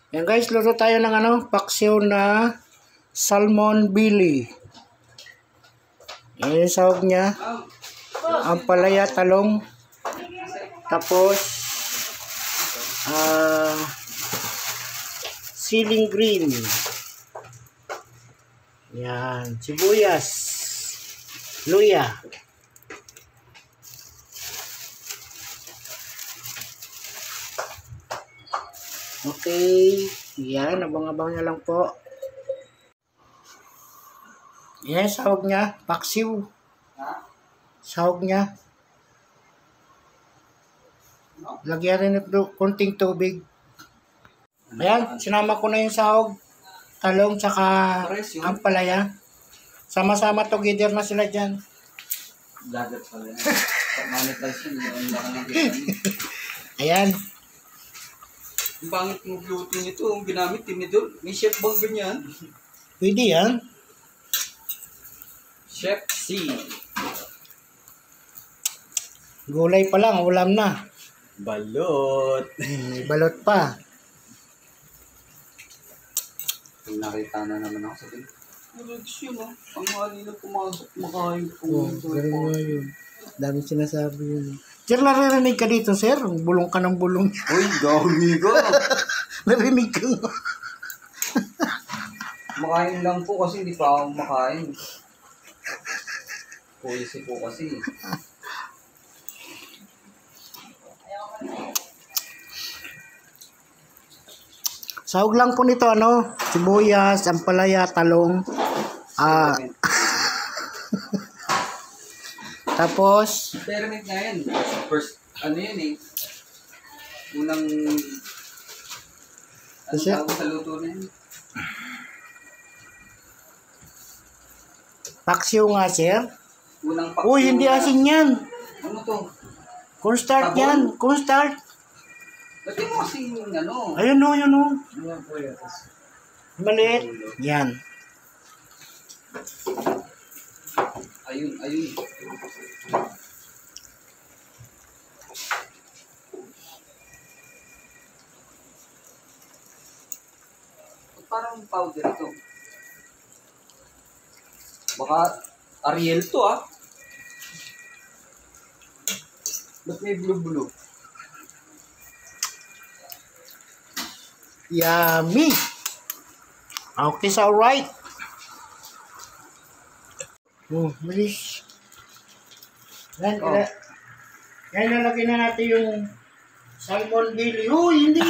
Yan guys, luto tayo ng paksiw na salmon belly. Yan yung sahog niya. Ampalaya, talong. Tapos, siling green. Yan, sibuyas. Luya. Okay, yan, abang-abang na lang po. Yan, sahog niya, paksiw. Sahog niya. Lagyan rin ito konting tubig. Ayan, sinama ko na yung sahog, talong, tsaka ampalaya. Sama-sama together na sila dyan. Dagat pala yan. Monetize yun. Ayan. Ang bangit ng luto nito, ang ginamit, tinidor. May chef bang ganyan? Pwede yan. Chef C. Gulay pa lang, ulam na. Balot. May balot pa. Nakita na naman ako sa akin. Relax yun ah. Ang mali na pumasok, makain ko. Galing mo yun. Dami sinasabi yun. Sir, naririnig ka dito, sir. Bulong ka ng bulong. Uy, gawi ko. Narinig ka. Makain lang po kasi hindi pa ako makain. Policy po kasi. Sahog lang po nito, sibuyas, ampalaya, talong. Tapos, Experiment na yan. First, yun eh. Unang, tawag sa luto na yun? paksiw nga, sir. Unang Uy, hindi asin yan. Ano to? Cornstarch yan. Cornstarch. Ba't mo kasi yung Ayun o, yun o. Ayan po yan. Maliit. Yan. Ayun. Parang powder ito. Baka Ariel to ah. Ba't may blue-blue? Yummy. Okay, so alright. Bilis. Yan, yan nalagay na natin yung salmon belly. Uy, hindi.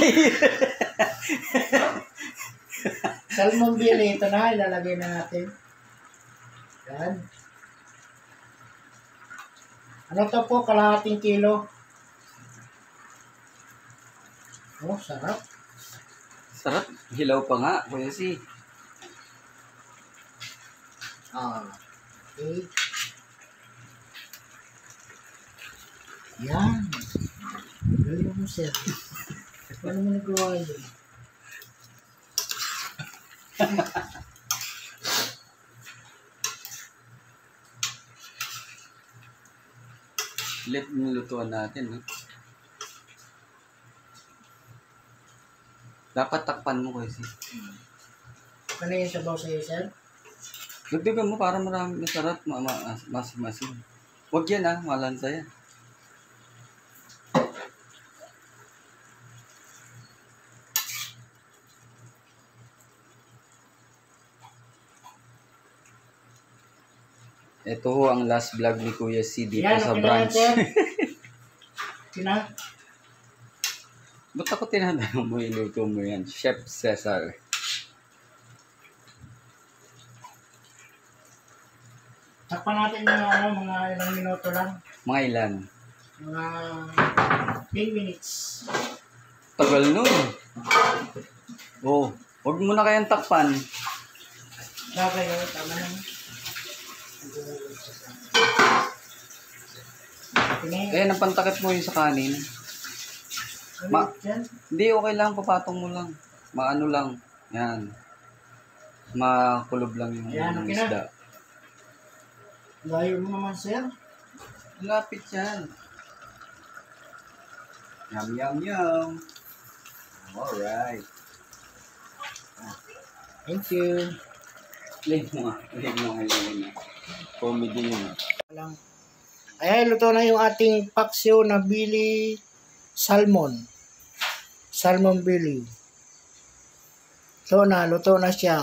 Salmon belly. Ito na, ilalagay na natin. Yan. Ano to po? Kalahating kilo. Oh, sarap. Sarap. Hilaw pa nga. Kuya si. Okay. Yan. Galing mo, sir. Paano mo nagawa yun? Let nilutuan natin. No? Dapat takpan mo kasi. Ano yung sabaw sa'yo, sir? Dagdagan mo para marami masarap, masim. Huwag yan malansa yan. Ito ho ang last vlog ni Kuya C dito sa branch. Kina? Ba't ako tinatanong mo iluto mo yan? Chef Cesar. Takpan natin yung mga ilang minuto lang. Mga ilan? Mga 10 minutes. Tagal nun. Oh, huwag mo na kayang takpan. Bagay yun, tama na. Eh, napantakip mo yun sa kanin. Hindi, okay lang. Papatong mo lang. Maano lang. Yan. Makulob lang yung isda. Layo mo naman, sir. Lapit yan. Yum, yum, yum. Alright. Thank you. Play mo nga. Play mo nga yun. Comedy yun. Lang. Ayan, luto na yung ating paksiw na Billy Salmon. Salmon Billy. Luto na siya.